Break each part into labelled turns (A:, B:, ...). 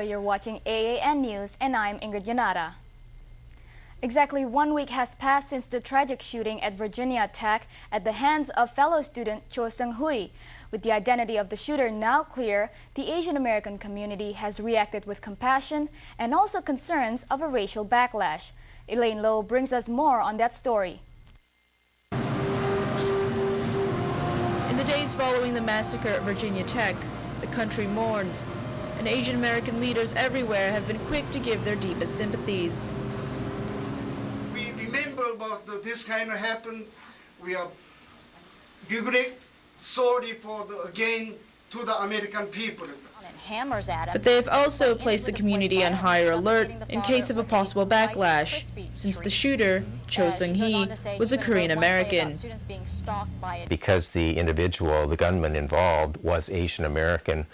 A: you're watching AAN News and I'm Ingrid Yanada. Exactly 1 week has passed since the tragic shooting at Virginia Tech at the hands of fellow student Cho Seung-hui. With the identity of the shooter now clear, the Asian American community has reacted with compassion and also concerns of a racial backlash. Elaine Lowe brings us more on that story.
B: In the days following the massacre at Virginia Tech, the country mourns, and Asian American leaders everywhere have been quick to give their deepest sympathies.
C: We remember about this kind of happened. We are regret, sorry for again to the American people.
B: But they have also placed the community on higher alert in case of a possible backlash, since the shooter, Cho Seung-hui, was a Korean American.
D: Because the individual, the gunman involved, was Asian American,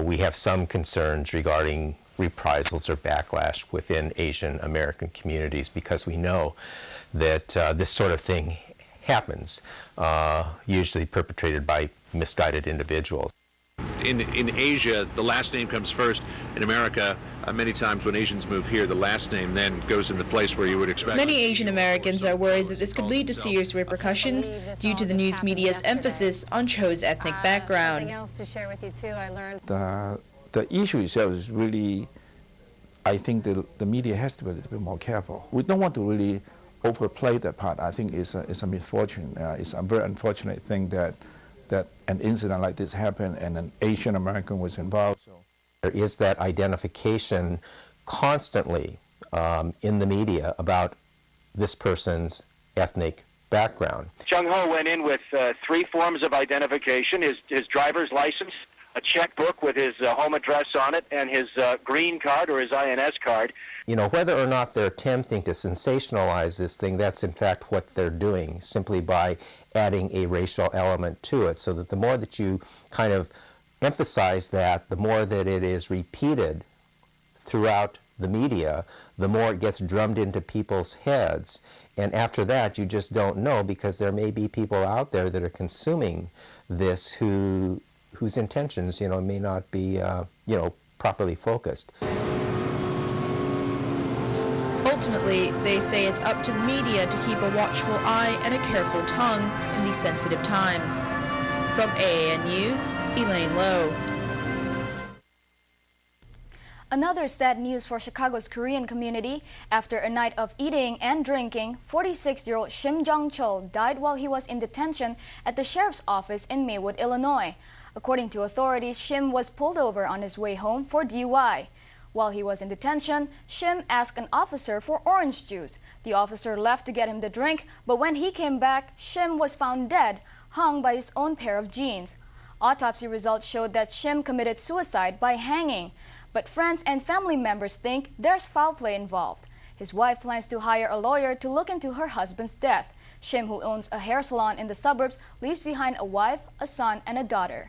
D: we have some concerns regarding reprisals or backlash within Asian American communities, because we know that this sort of thing happens, usually perpetrated by misguided individuals.
E: In Asia, the last name comes first. In America, many times when Asians move here, the last name then goes in the place where you would expect.
B: Many Asian Americans are worried that this could lead to serious repercussions due to the news media's emphasis on Cho's ethnic background.
F: The issue itself is really, I think the media has to be a little bit more careful. We don't want to really overplay that part. I think it's a misfortune. It's a very unfortunate thing that an incident like this happened and an Asian American was involved. So
D: there is that identification constantly in the media about this person's ethnic background.
G: Chung-ho went in with 3 forms of identification: his driver's license, a checkbook with his home address on it, and his green card or his INS card.
D: You know, whether or not they're attempting to sensationalize this thing, that's in fact what they're doing, simply by adding a racial element to it, so that the more that you kind of emphasize that, the more that it is repeated throughout the media, the more it gets drummed into people's heads. And after that, you just don't know, because there may be people out there that are consuming this whose intentions, you know, may not be, properly focused.
B: Ultimately, they say it's up to the media to keep a watchful eye and a careful tongue in these sensitive times. From AAN News, Elaine Lowe.
A: Another sad news for Chicago's Korean community. After a night of eating and drinking, 46-year-old Shim Jong-chol died while he was in detention at the sheriff's office in Maywood, Illinois. According to authorities, Shim was pulled over on his way home for DUI. While he was in detention, Shim asked an officer for orange juice. The officer left to get him the drink, but when he came back, Shim was found dead, hung by his own pair of jeans. Autopsy results showed that Shim committed suicide by hanging, but friends and family members think there's foul play involved. His wife plans to hire a lawyer to look into her husband's death. Shim, who owns a hair salon in the suburbs, leaves behind a wife, a son, and a daughter.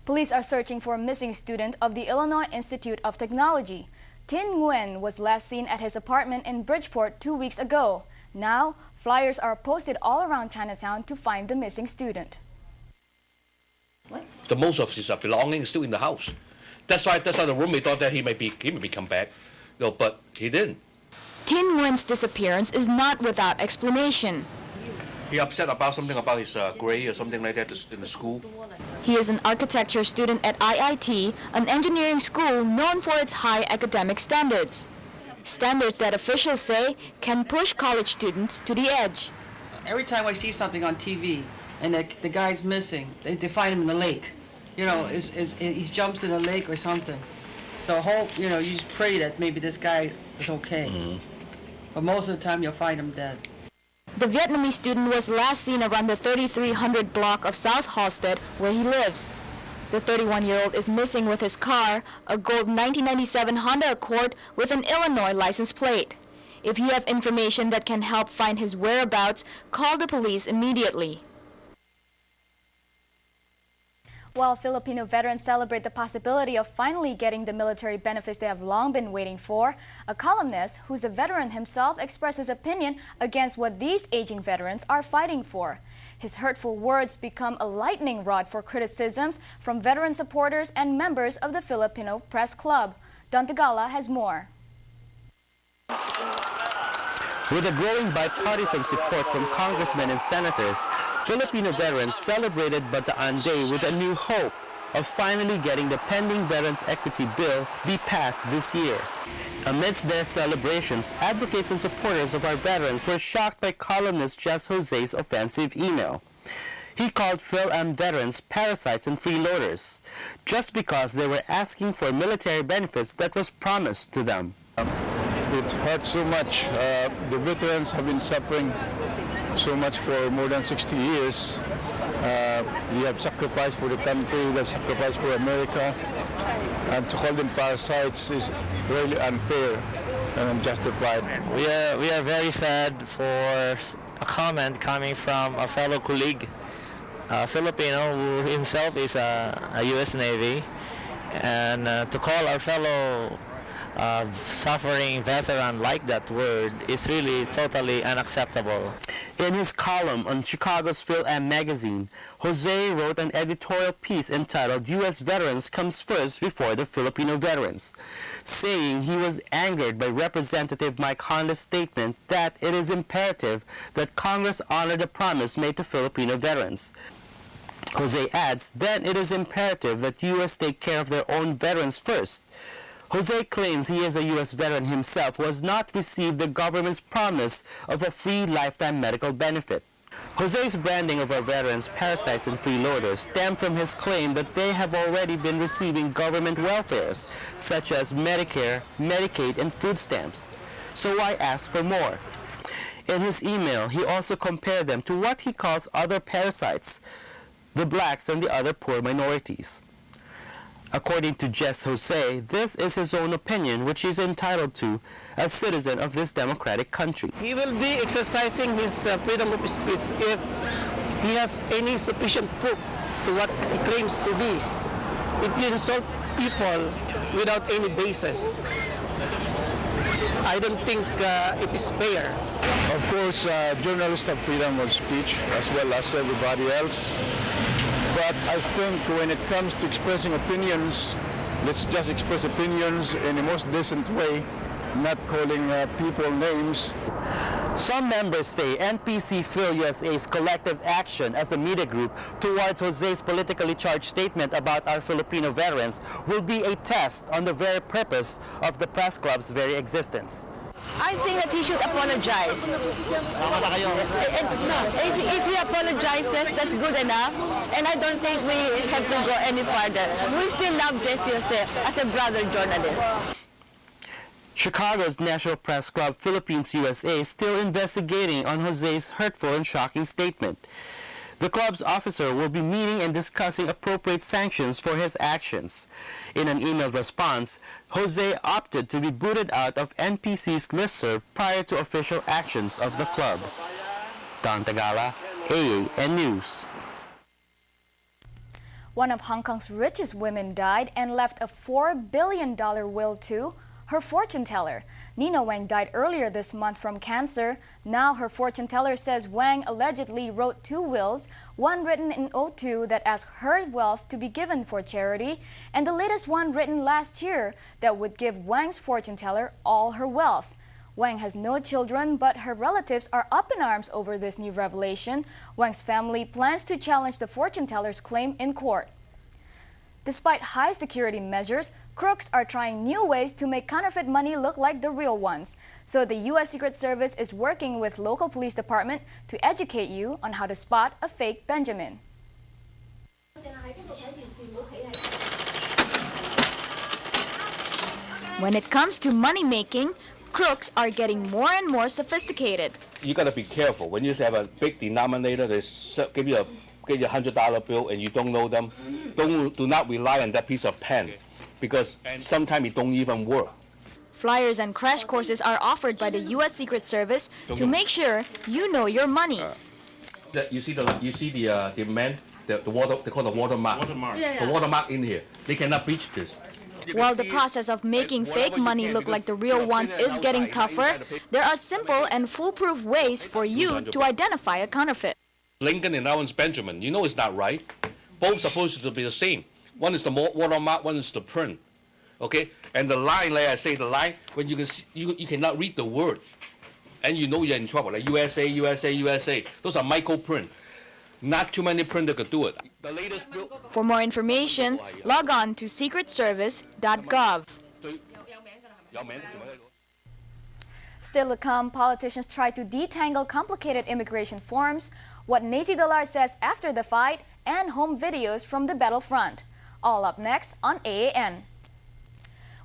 A: Police are searching for a missing student of the Illinois Institute of Technology. Tin Nguyen was last seen at his apartment in Bridgeport 2 weeks ago. Now, flyers are posted all around Chinatown to find the missing student.
H: The most of his belongings still in the house. That's why the roommate thought that he may come back, but he didn't.
A: Tin Nguyen's disappearance is not without explanation.
H: He upset about something about his grade or something like that in the school.
A: He is an architecture student at IIT, an engineering school known for its high academic standards. Standards that officials say can push college students to the edge.
I: Every time I see something on TV and the guy's missing, they find him in the lake. You know, he jumps in a lake or something. So you just pray that maybe this guy is okay. Mm-hmm. But most of the time you'll find him dead.
A: The Vietnamese student was last seen around the 3300 block of South Halsted, where he lives. The 31-year-old is missing with his car, a gold 1997 Honda Accord with an Illinois license plate. If you have information that can help find his whereabouts, call the police immediately. While Filipino veterans celebrate the possibility of finally getting the military benefits they have long been waiting for, a columnist who's a veteran himself expressed his opinion against what these aging veterans are fighting for. His hurtful words become a lightning rod for criticisms from veteran supporters and members of the Filipino Press Club. Don Tagala has more.
J: With a growing bipartisan support from congressmen and senators, Filipino veterans celebrated Bataan Day with a new hope of finally getting the pending Veterans Equity Bill be passed this year. Amidst their celebrations, advocates and supporters of our veterans were shocked by columnist Jess Jose's offensive email. He called PhilAm veterans parasites and freeloaders, just because they were asking for military benefits that was promised to them.
F: It hurts so much. The veterans have been suffering so much for more than 60 years. We have sacrificed for the country, we have sacrificed for America, and to call them parasites is really unfair and unjustified.
J: We are very sad for a comment coming from a fellow colleague, a Filipino who himself is a U.S. Navy, and to call our fellow suffering veteran like that word is really totally unacceptable. In his column on Chicago's PhilAm magazine, Jose wrote an editorial piece entitled "U.S. Veterans Comes First Before the Filipino Veterans," saying he was angered by Representative Mike Honda's statement that it is imperative that Congress honor the promise made to Filipino veterans. Jose adds, then it is imperative that U.S. take care of their own veterans first. Jose claims he is a U.S. veteran himself who has not received the government's promise of a free lifetime medical benefit. Jose's branding of our veterans parasites and freeloaders stem from his claim that they have already been receiving government welfares, such as Medicare, Medicaid, and food stamps. So why ask for more? In his email, he also compared them to what he calls other parasites, the blacks and the other poor minorities. According to Jess Jose, this is his own opinion, which he's entitled to as citizen of this democratic country.
K: He will be exercising his freedom of speech if he has any sufficient proof to what he claims to be. If you insult people without any basis, I don't think it is fair.
F: Of course, journalists have freedom of speech as well as everybody else. But I think when it comes to expressing opinions, let's just express opinions in the most decent way, not calling people names.
J: Some members say NPC Phil USA's collective action as a media group towards Jose's politically charged statement about our Filipino veterans will be a test on the very purpose of the press club's very existence.
L: I think that he should apologize. If he apologizes, that's good enough. And I don't think we have to go any further. We still love Jesse Jose as a brother journalist.
J: Chicago's National Press Club Philippines USA is still investigating on Jose's hurtful and shocking statement. The club's officer will be meeting and discussing appropriate sanctions for his actions. In an emailed response, Jose opted to be booted out of NPC's listserv prior to official actions of the club. Don Tagala, AAN News.
A: One of Hong Kong's richest women died and left a $4 billion will to her fortune teller. Nina Wang died earlier this month from cancer. Now her fortune teller says Wang allegedly wrote 2 wills, one written in 2002 that asked her wealth to be given for charity, and the latest one written last year that would give Wang's fortune teller all her wealth. Wang has no children, but her relatives are up in arms over this new revelation. Wang's family plans to challenge the fortune teller's claim in court. Despite high security measures, crooks are trying new ways to make counterfeit money look like the real ones. So the U.S. Secret Service is working with local police department to educate you on how to spot a fake Benjamin. When it comes to money making, crooks are getting more and more sophisticated.
H: You got to be careful. When you have a big denominator, they give you a $100 bill and you don't know them, do not rely on that piece of pen, because sometimes it don't even work.
A: Flyers and crash courses are offered by the U.S. Secret Service to make sure you know your money.
H: You see the man the water, they call the watermark. The watermark in here. They cannot breach this.
A: While the process of making fake money look like the real ones is getting tougher, there are simple and foolproof ways for you to identify a counterfeit.
H: Lincoln and Lawrence Benjamin, you know it's not right. Both supposed to be the same. One is the watermark, one is the print. Okay? And the line, like I say, the line, when you can see, you cannot read the word. And you know you're in trouble, like USA, USA, USA. Those are micro print. Not too many printers could do it. The latest
A: For more information, log on to secretservice.gov. Still to come, politicians try to detangle complicated immigration forms, what Nazi Dollar says after the fight, and home videos from the battlefront. All up next on AAN.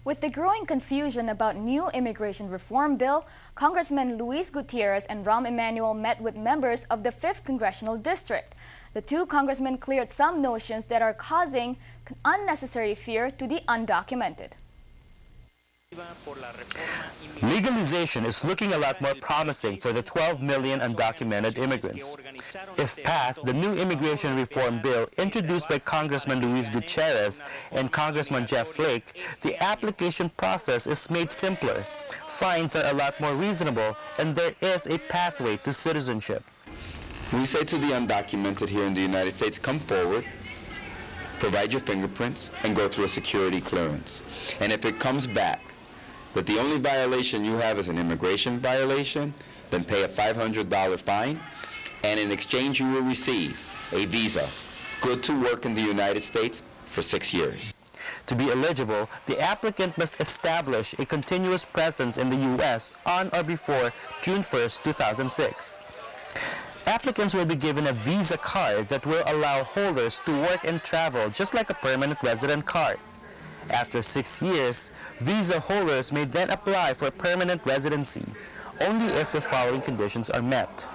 A: With the growing confusion about new immigration reform bill, Congressman Luis Gutierrez and Rahm Emanuel met with members of the 5th Congressional District. The two congressmen cleared some notions that are causing unnecessary fear to the undocumented.
M: Legalization is looking a lot more promising for the 12 million undocumented immigrants. If passed, the new immigration reform bill introduced by Congressman Luis Gutierrez and Congressman Jeff Flake, the application process is made simpler. Fines are a lot more reasonable, and there is a pathway to citizenship.
N: We say to the undocumented here in the United States, come forward, provide your fingerprints, and go through a security clearance. And if it comes back that the only violation you have is an immigration violation, then pay a $500 fine, and in exchange you will receive a visa, good to work in the United States for 6 years.
M: To be eligible, the applicant must establish a continuous presence in the U.S. on or before June 1st, 2006. Applicants will be given a visa card that will allow holders to work and travel just like a permanent resident card. After 6 years, visa holders may then apply for permanent residency, only if the following conditions are met.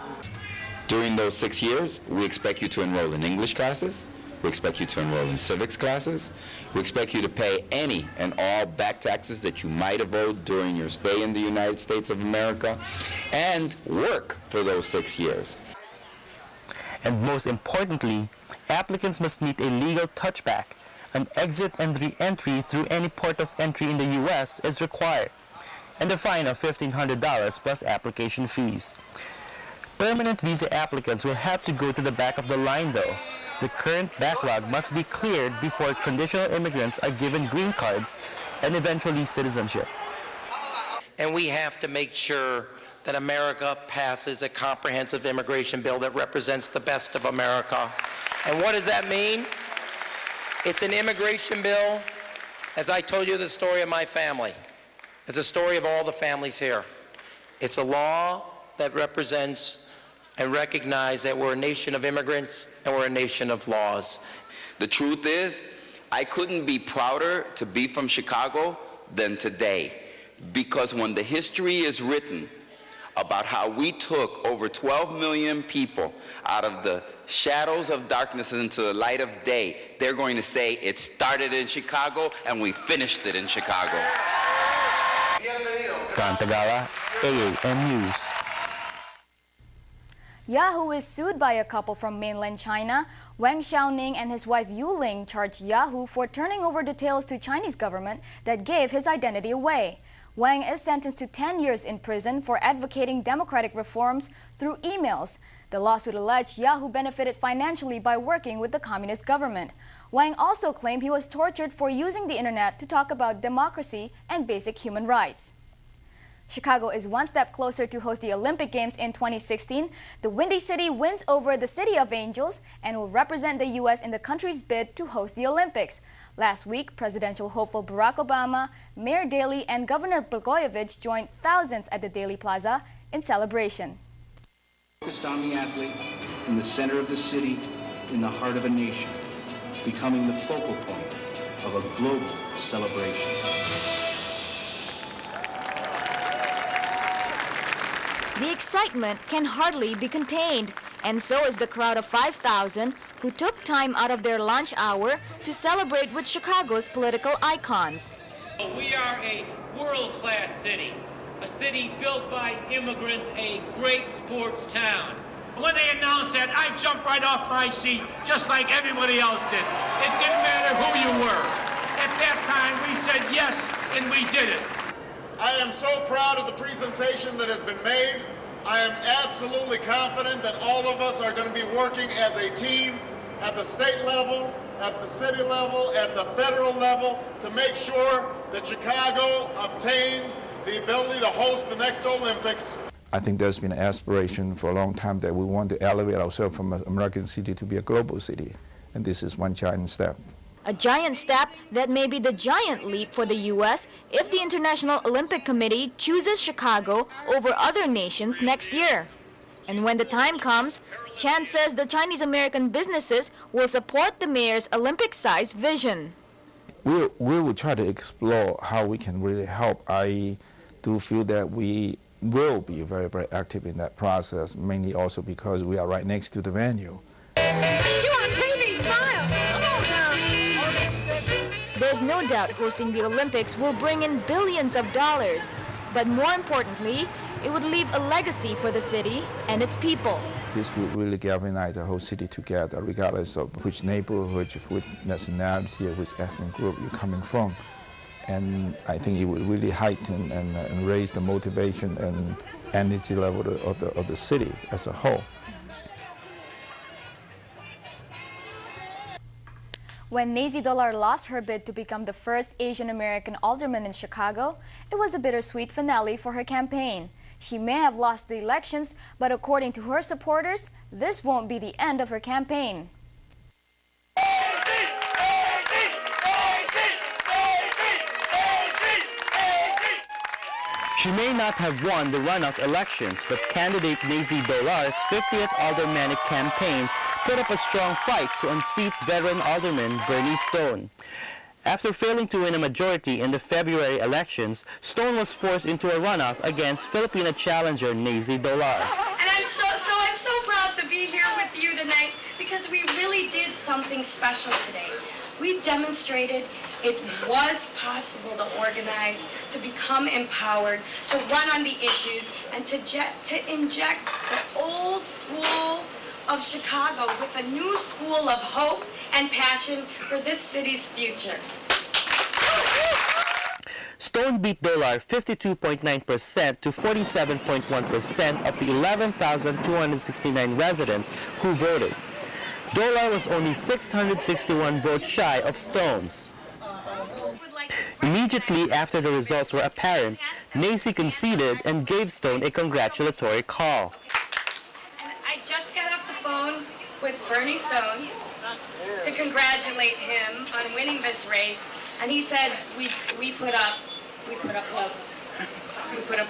N: During those 6 years, we expect you to enroll in English classes, we expect you to enroll in civics classes, we expect you to pay any and all back taxes that you might have owed during your stay in the United States of America, and work for those 6 years.
M: And most importantly, applicants must meet a legal touchback. An exit and re-entry through any port of entry in the U.S. is required, and a fine of $1,500 plus application fees. Permanent visa applicants will have to go to the back of the line though. The current backlog must be cleared before conditional immigrants are given green cards and eventually citizenship.
O: And we have to make sure that America passes a comprehensive immigration bill that represents the best of America. And what does that mean? It's an immigration bill, as I told you the story of my family. It's a story of all the families here. It's a law that represents and recognizes that we're a nation of immigrants and we're a nation of laws.
N: The truth is, I couldn't be prouder to be from Chicago than today, because when the history is written about how we took over 12 million people out of the shadows of darkness into the light of day, they're going to say it started in Chicago and we finished it in Chicago.
M: Don Tagala, AAN News.
A: Yahoo is sued by a couple from mainland China. Wang Xiaoning and his wife Yu Ling charged Yahoo for turning over details to Chinese government that gave his identity away. Wang is sentenced to 10 years in prison for advocating democratic reforms through emails. The lawsuit alleged Yahoo benefited financially by working with the communist government. Wang also claimed he was tortured for using the internet to talk about democracy and basic human rights. Chicago is one step closer to host the Olympic Games in 2016. The Windy City wins over the City of Angels and will represent the U.S. in the country's bid to host the Olympics. Last week, presidential hopeful Barack Obama, Mayor Daley, and Governor Blagojevich joined thousands at the Daley Plaza in celebration.
P: Focused on the athlete in the center of the city, in the heart of a nation, becoming the focal point of a global celebration.
A: The excitement can hardly be contained, and so is the crowd of 5,000 who took time out of their lunch hour to celebrate with Chicago's political icons.
Q: We are a world-class city, a city built by immigrants, a great sports town. When they announced that, I jumped right off my seat, just like everybody else did. It didn't matter who you were. At that time, we said yes, and we did it.
R: I am so proud of the presentation that has been made. I am absolutely confident that all of us are going to be working as a team at the state level, at the city level, at the federal level to make sure that Chicago obtains the ability to host the next Olympics.
F: I think there's been an aspiration for a long time that we want to elevate ourselves from an American city to be a global city, and this is one giant step.
A: A giant step that may be the giant leap for the U.S. if the International Olympic Committee chooses Chicago over other nations next year. And when the time comes, Chan says the Chinese-American businesses will support the mayor's Olympic-sized vision.
F: We will try to explore how we can really help. I do feel that we will be very, very active in that process, mainly also because we are right next to the venue.
A: There's no doubt hosting the Olympics will bring in billions of dollars, but more importantly, it would leave a legacy for the city and its people.
F: This would really galvanize the whole city together, regardless of which neighborhood, which nationality, or which ethnic group you're coming from. And I think it would really heighten and raise the motivation and energy level of the city as a whole.
A: When Nazy Dollar lost her bid to become the first Asian American alderman in Chicago, it was a bittersweet finale for her campaign. She may have lost the elections, but according to her supporters, this won't be the end of her campaign.
M: She may not have won the runoff elections, but candidate Nazy Dollar's 50th aldermanic campaign put up a strong fight to unseat veteran alderman Bernie Stone. After failing to win a majority in the February elections, Stone was forced into a runoff against Filipina challenger Nazy Dollar.
S: And I'm so proud to be here with you tonight because we really did something special today. We demonstrated it was possible to organize, to become empowered, to run on the issues, and to inject the old school of Chicago with a new school of hope and passion for this city's future.
M: Stone beat Dollar 52.9% to 47.1% of the 11,269 residents who voted. Dollar was only 661 votes shy of Stone's. Immediately after the results were apparent, Nazy conceded and gave Stone a congratulatory call.
S: I just got off the phone with Bernie Stone to congratulate him on winning this race, and he said we put up a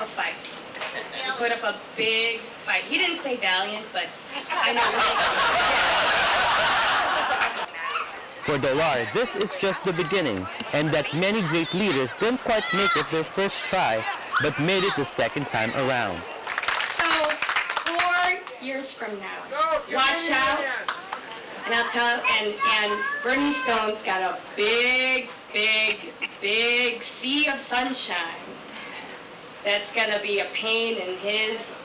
S: fight. We put up a big fight. He didn't say valiant, but I know.
M: For Dollar, this is just the beginning, and that many great leaders didn't quite make it their first try, but made it the second time around.
S: So 4 years from now, watch out, and I'll tell. And Bernie Stone's got a big sea of sunshine. That's gonna be a pain in his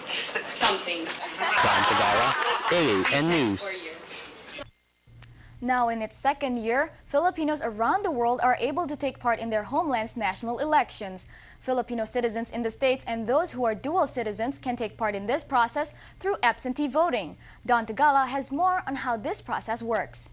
S: something.
M: Don Tagara, AAN News.
A: Now in its second year, Filipinos around the world are able to take part in their homeland's national elections. Filipino citizens in the States and those who are dual citizens can take part in this process through absentee voting. Don Tagala has more on how this process works.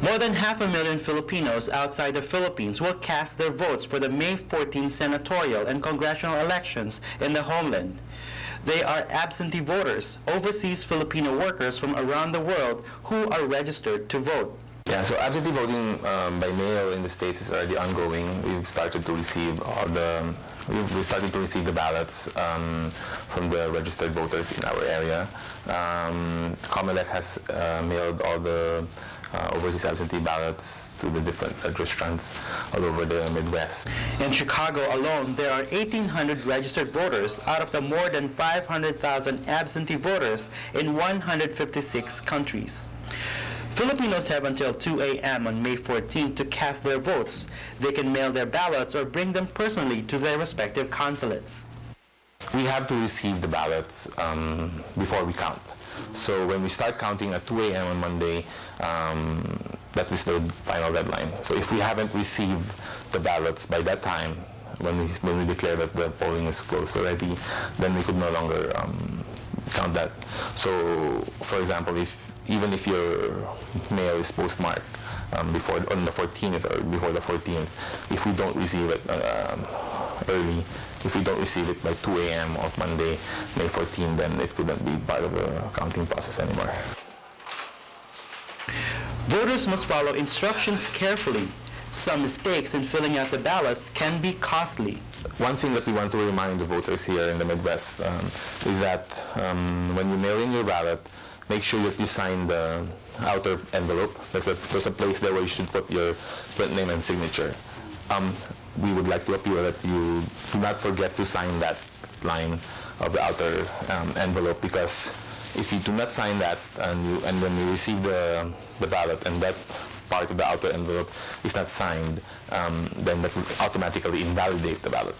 M: More than 500,000 Filipinos outside the Philippines will cast their votes for the May 14 senatorial and congressional elections in the homeland. They are absentee voters, overseas Filipino workers from around the world who are registered to vote.
T: Yeah, so absentee voting by mail in the States is already ongoing. We've started to receive the ballots from the registered voters in our area. COMELEC has mailed all the overseas absentee ballots to the different registrants all over the Midwest.
M: In Chicago alone, there are 1,800 registered voters out of the more than 500,000 absentee voters in 156 countries. Filipinos have until 2 a.m. on May 14 to cast their votes. They can mail their ballots or bring them personally to their respective consulates.
T: we have to receive the ballots before we count. So when we start counting at 2 a.m. on Monday, that is the final deadline. So if we haven't received the ballots by that time, when we declare that the polling is closed already, then we could no longer count that. So, for example, even if your mail is postmarked before on the 14th or before the 14th, if we don't receive it early, if we don't receive it by 2 a.m. of Monday, May 14, then it couldn't be part of the counting process anymore.
M: Voters must follow instructions carefully. Some mistakes in filling out the ballots can be costly.
T: One thing that we want to remind the voters here in the Midwest is that when you mail in your ballot, make sure that you sign the outer envelope. There's a place there where you should put your print name and signature. We would like to appeal that you do not forget to sign that line of the outer envelope, because if you do not sign that and when you receive the ballot and that part of the outer envelope is not signed, then that will automatically invalidate the ballot.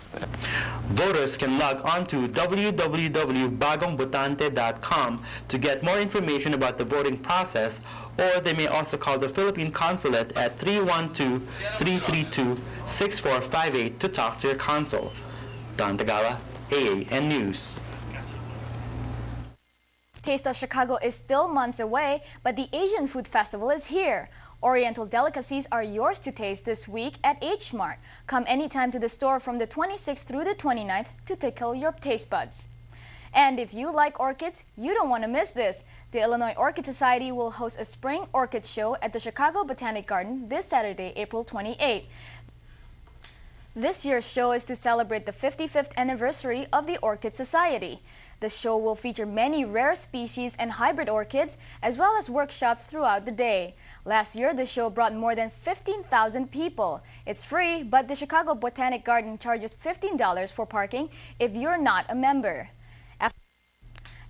M: Voters can log on to www.bagongbotante.com to get more information about the voting process, or they may also call the Philippine Consulate at 312-332-6458 to talk to your consul. Don Tagawa, AAN News.
A: Taste of Chicago is still months away, but the Asian Food Festival is here. Oriental delicacies are yours to taste this week at H Mart. Come anytime to the store from the 26th through the 29th to tickle your taste buds. And if you like orchids, you don't want to miss this. The Illinois Orchid Society will host a spring orchid show at the Chicago Botanic Garden this Saturday, April 28. This year's show is to celebrate the 55th anniversary of the Orchid Society. The show will feature many rare species and hybrid orchids, as well as workshops throughout the day. Last year, the show brought more than 15,000 people. It's free, but the Chicago Botanic Garden charges $15 for parking if you're not a member.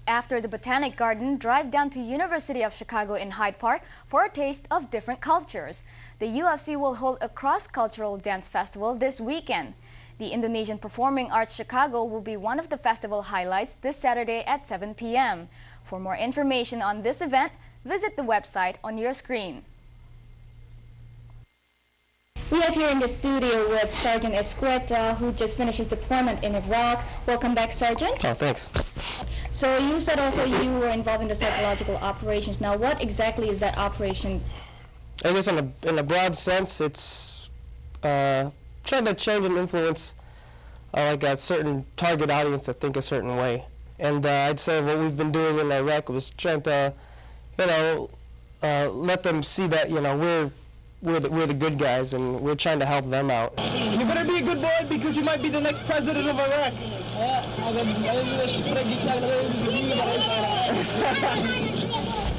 A: After the Botanic Garden, drive down to University of Chicago in Hyde Park for a taste of different cultures. The UFC will hold a cross-cultural dance festival this weekend. The Indonesian Performing Arts Chicago will be one of the festival highlights this Saturday at 7 p.m. For more information on this event, visit the website on your screen. We are here in the studio with Sergeant Escueta, who just finished his deployment in Iraq. Welcome back, Sergeant.
U: Oh, thanks.
A: So you said also you were involved in the psychological operations. Now, what exactly is that operation?
U: I guess in a broad sense, it's trying to change and influence like a certain target audience to think a certain way. And I'd say what we've been doing in Iraq was trying to, let them see that, we're the good guys and we're trying to help them out.
K: You better be a good boy because you might be the next president of Iraq.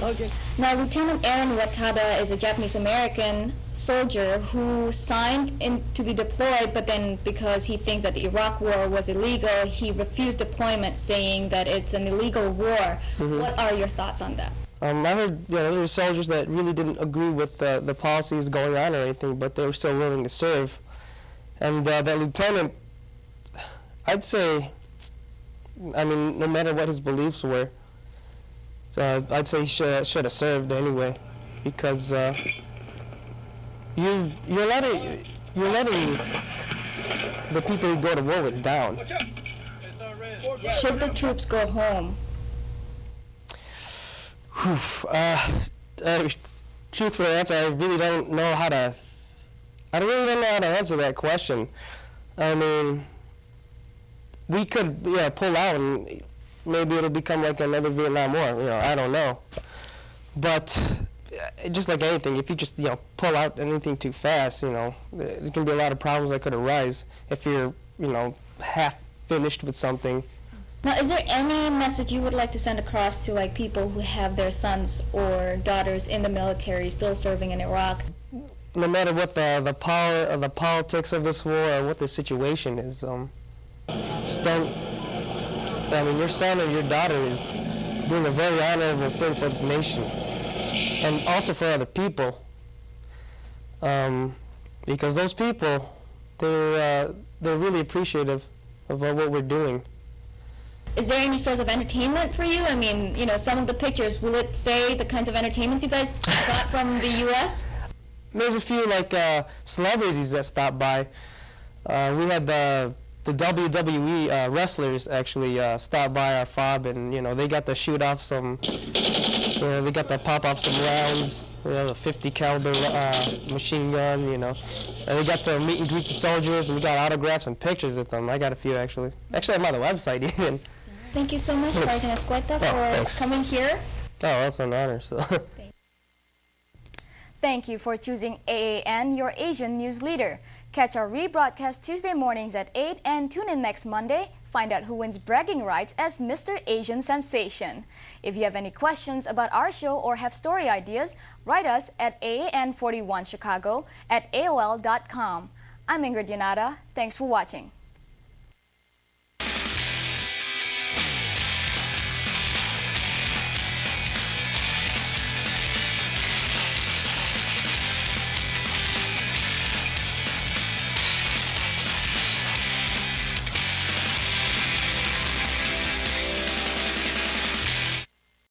A: Okay. Now, Lieutenant Aaron Watada is a Japanese-American soldier who signed in to be deployed, but then because he thinks that the Iraq war was illegal, he refused deployment, saying that it's an illegal war. Mm-hmm. What are your thoughts on that?
U: I heard there were soldiers that really didn't agree with the policies going on or anything, but they were still willing to serve. And that lieutenant, I'd say, no matter what his beliefs were, I'd say he should have served anyway, because you're letting the people who go to war with down.
A: Should the troops go home?
U: Truthful answer, I really don't know how to answer that question. We could pull out and maybe it'll become like another Vietnam War. I don't know. But just like anything, if you just pull out anything too fast, there can be a lot of problems that could arise if you're half finished with something.
A: Now, is there any message you would like to send across to people who have their sons or daughters in the military still serving in Iraq?
U: No matter what the politics of this war or what the situation is, just don't. Your son or your daughter is doing a very honorable thing for this nation, and also for other people. Because those people, they're really appreciative of what we're doing.
C: is there any source of entertainment for you? I mean, you know, some of the pictures, will it say the kinds of entertainments you guys got from the U.S.?
U: There's a few like celebrities that stopped by. We had the WWE wrestlers actually stop by our fob, and you know they got to shoot off some, you know, they got to pop off some rounds, you know, the 50 caliber machine gun, you know, and they got to meet and greet the soldiers, and we got autographs and pictures with them. I got a few actually. Actually, I'm on the website even.
C: Thank you so much, Sergeant Escueta, for coming here.
U: Oh, that's an honor. So.
A: Thank you for choosing AAN, your Asian news leader. Catch our rebroadcast Tuesday mornings at 8 and tune in next Monday. Find out who wins bragging rights as Mr. Asian Sensation. If you have any questions about our show or have story ideas, write us at AAN41Chicago@AOL.com. I'm Ingrid Yanada. Thanks for watching.